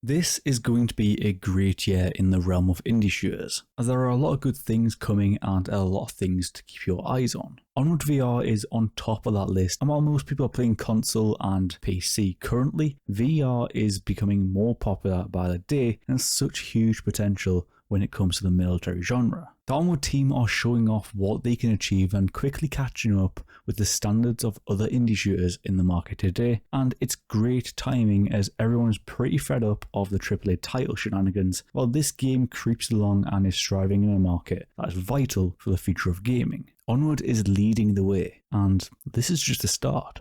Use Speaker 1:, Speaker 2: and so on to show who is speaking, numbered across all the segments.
Speaker 1: This is going to be a great year in the realm of indie shooters, as there are a lot of good things coming and a lot of things to keep your eyes on. Onward VR is on top of that list, and while most people are playing console and PC currently, VR is becoming more popular by the day and has such huge potential when it comes to the military genre. The Onward team are showing off what they can achieve and quickly catching up with the standards of other indie shooters in the market today, and it's great timing as everyone is pretty fed up of the AAA title shenanigans, while this game creeps along and is thriving in a market that is vital for the future of gaming. Onward is leading the way, and this is just a start.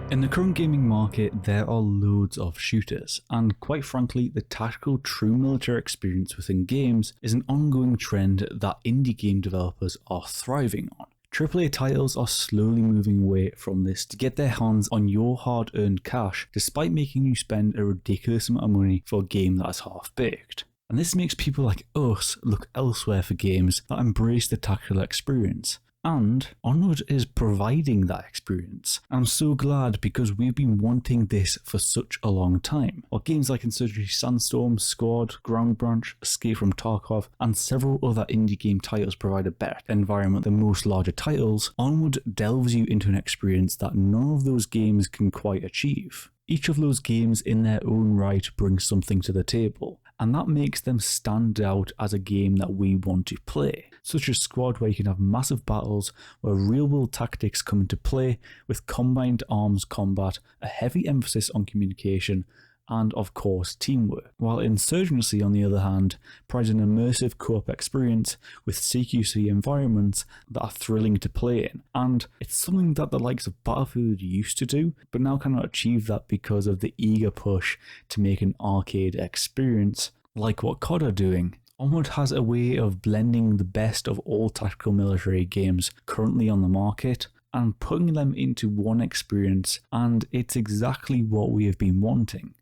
Speaker 1: In the current gaming market, there are loads of shooters, and quite frankly, the tactical true military experience within games is an ongoing trend that indie game developers are thriving on. AAA titles are slowly moving away from this to get their hands on your hard-earned cash, despite making you spend a ridiculous amount of money for a game that is half-baked. And this makes people like us look elsewhere for games that embrace the tactical experience. And Onward is providing that experience. I'm so glad because we've been wanting this for such a long time. While games like Insurgency Sandstorm, Squad, Ground Branch, Escape from Tarkov, and several other indie game titles provide a better environment than most larger titles, Onward delves you into an experience that none of those games can quite achieve. Each of those games in their own right brings something to the table, and that makes them stand out as a game that we want to play, such as Squad, where you can have massive battles where real-world tactics come into play with combined arms combat, a heavy emphasis on communication, and of course teamwork, while Insurgency on the other hand provides an immersive co-op experience with CQC environments that are thrilling to play in, and it's something that the likes of Battlefield used to do, but now cannot achieve that because of the eager push to make an arcade experience like what COD are doing. Onward has a way of blending the best of all tactical military games currently on the market and putting them into one experience, and it's exactly what we have been wanting.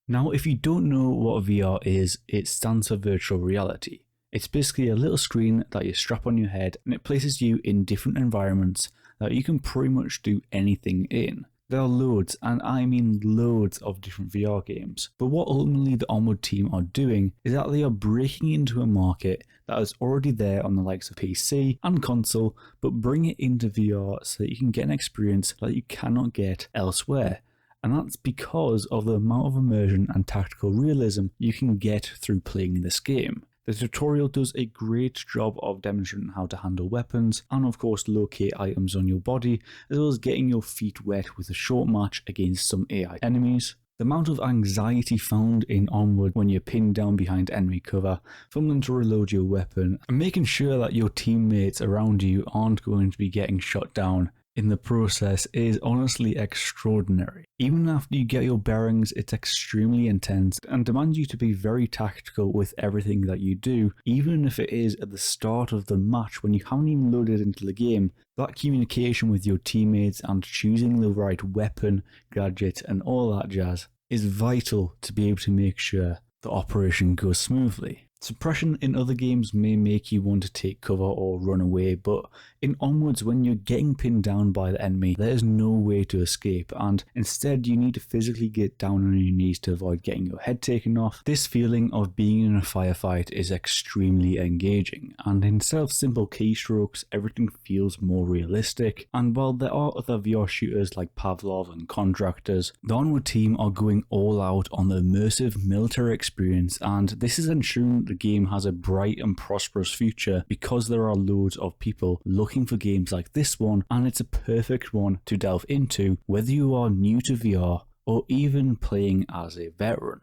Speaker 1: Now, if you don't know what VR is, it stands for virtual reality. It's basically a little screen that you strap on your head and it places you in different environments that you can pretty much do anything in. There are loads, and I mean loads of different VR games, but what ultimately the Onward team are doing is that they are breaking into a market that is already there on the likes of PC and console, but bring it into VR so that you can get an experience that you cannot get elsewhere. And that's because of the amount of immersion and tactical realism you can get through playing this game. The tutorial does a great job of demonstrating how to handle weapons and of course locate items on your body, as well as getting your feet wet with a short match against some AI enemies. The amount of anxiety found in Onward when you're pinned down behind enemy cover, fumbling to reload your weapon, and making sure that your teammates around you aren't going to be getting shot down in the process is honestly extraordinary. Even after you get your bearings, it's extremely intense and demands you to be very tactical with everything that you do, even if it is at the start of the match when you haven't even loaded into the game. That communication with your teammates and choosing the right weapon, gadget and all that jazz is vital to be able to make sure the operation goes smoothly. Suppression in other games may make you want to take cover or run away, but in Onwards, when you're getting pinned down by the enemy, there's no way to escape, and instead you need to physically get down on your knees to avoid getting your head taken off. This feeling of being in a firefight is extremely engaging, and instead of simple keystrokes, everything feels more realistic. And while there are other VR shooters like Pavlov and Contractors, the Onward team are going all out on the immersive military experience, and this is ensuring the game has a bright and prosperous future because there are loads of people looking for games like this one, and it's a perfect one to delve into whether you are new to VR or even playing as a veteran.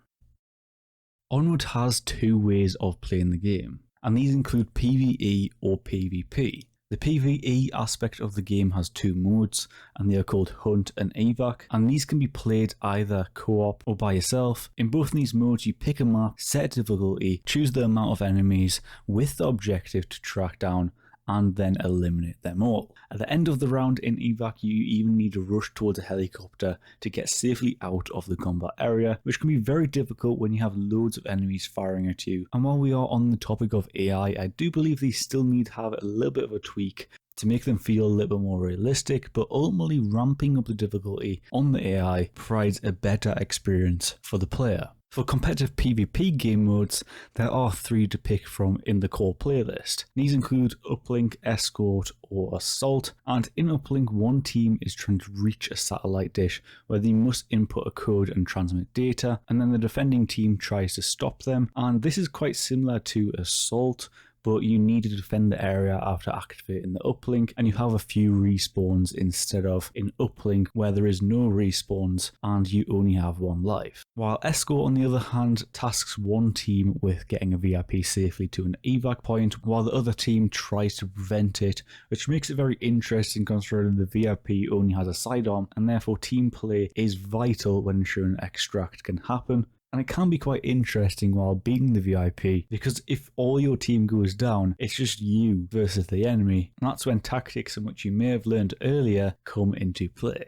Speaker 1: Onward has two ways of playing the game, and these include PvE or PvP. The PvE aspect of the game has two modes, and they are called Hunt and Evac, and these can be played either co-op or by yourself. In both of these modes you pick a map, set a difficulty, choose the amount of enemies with the objective to track down and then eliminate them all. At the end of the round in Evac, you even need to rush towards a helicopter to get safely out of the combat area, which can be very difficult when you have loads of enemies firing at you. And while we are on the topic of AI, I do believe they still need to have a little bit of a tweak to make them feel a little bit more realistic, but ultimately ramping up the difficulty on the AI provides a better experience for the player. For competitive PvP game modes, there are 3 to pick from in the core playlist. These include Uplink, Escort, or Assault, and in Uplink one team is trying to reach a satellite dish where they must input a code and transmit data, and then the defending team tries to stop them, and this is quite similar to Assault, but you need to defend the area after activating the uplink, and you have a few respawns instead of in uplink where there is no respawns and you only have 1 life. While Escort on the other hand tasks one team with getting a VIP safely to an evac point while the other team tries to prevent it, which makes it very interesting considering the VIP only has a sidearm and therefore team play is vital when ensuring extract can happen. And it can be quite interesting while beating the VIP, because if all your team goes down, it's just you versus the enemy, and that's when tactics in which you may have learned earlier come into play.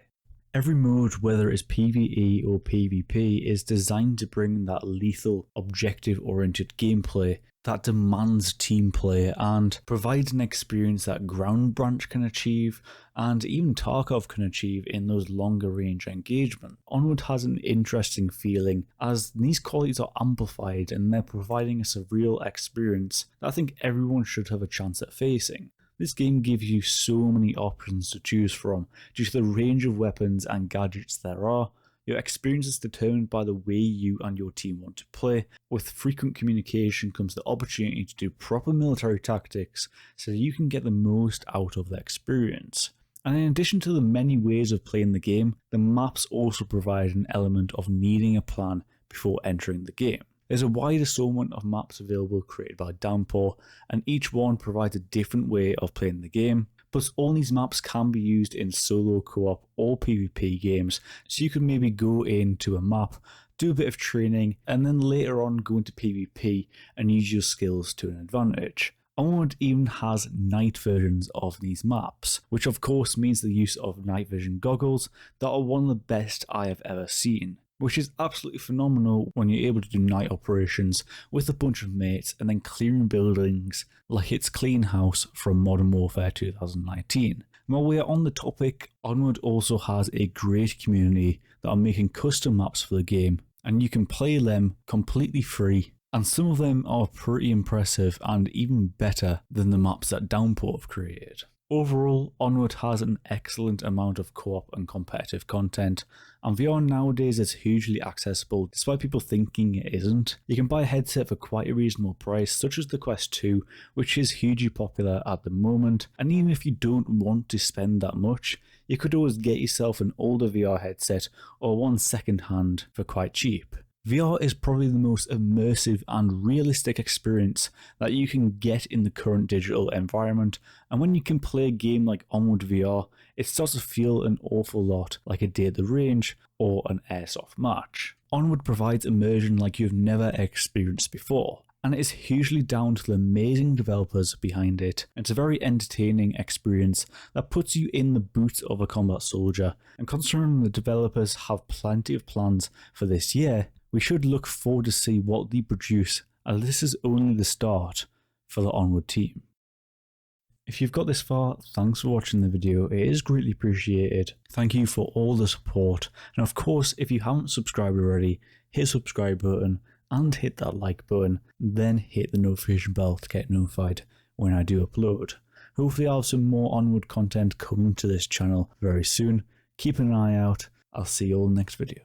Speaker 1: Every mode, whether it is PvE or PvP, is designed to bring that lethal, objective-oriented gameplay that demands team play and provides an experience that Ground Branch can achieve and even Tarkov can achieve in those longer range engagements. Onward has an interesting feeling as these qualities are amplified and they're providing us a real experience that I think everyone should have a chance at facing. This game gives you so many options to choose from due to the range of weapons and gadgets there are. Your experience is determined by the way you and your team want to play. With frequent communication comes the opportunity to do proper military tactics so that you can get the most out of the experience. And in addition to the many ways of playing the game, the maps also provide an element of needing a plan before entering the game. There's a wide assortment of maps available created by Downpour, and each one provides a different way of playing the game. But all these maps can be used in solo co-op or PvP games, so you can maybe go into a map, do a bit of training, and then later on go into PvP and use your skills to an advantage. Onward even has night versions of these maps, which of course means the use of night vision goggles that are one of the best I have ever seen, which is absolutely phenomenal when you're able to do night operations with a bunch of mates and then clearing buildings like it's Clean House from Modern Warfare 2019. While we are on the topic, Onward also has a great community that are making custom maps for the game, and you can play them completely free, and some of them are pretty impressive and even better than the maps that Downpour have created. Overall, Onward has an excellent amount of co-op and competitive content, and VR nowadays is hugely accessible despite people thinking it isn't. You can buy a headset for quite a reasonable price, such as the Quest 2, which is hugely popular at the moment, and even if you don't want to spend that much, you could always get yourself an older VR headset or one second hand for quite cheap. VR is probably the most immersive and realistic experience that you can get in the current digital environment, and when you can play a game like Onward VR, it starts to feel an awful lot like a day at the range or an airsoft match. Onward provides immersion like you've never experienced before, and it is hugely down to the amazing developers behind it. It's a very entertaining experience that puts you in the boots of a combat soldier, and considering the developers have plenty of plans for this year, we should look forward to see what they produce, as this is only the start for the Onward team. If you've got this far, thanks for watching the video, it is greatly appreciated. Thank you for all the support, and of course if you haven't subscribed already, hit the subscribe button and hit that like button, then hit the notification bell to get notified when I do upload. Hopefully I'll have some more Onward content coming to this channel very soon. Keep an eye out, I'll see you all in the next video.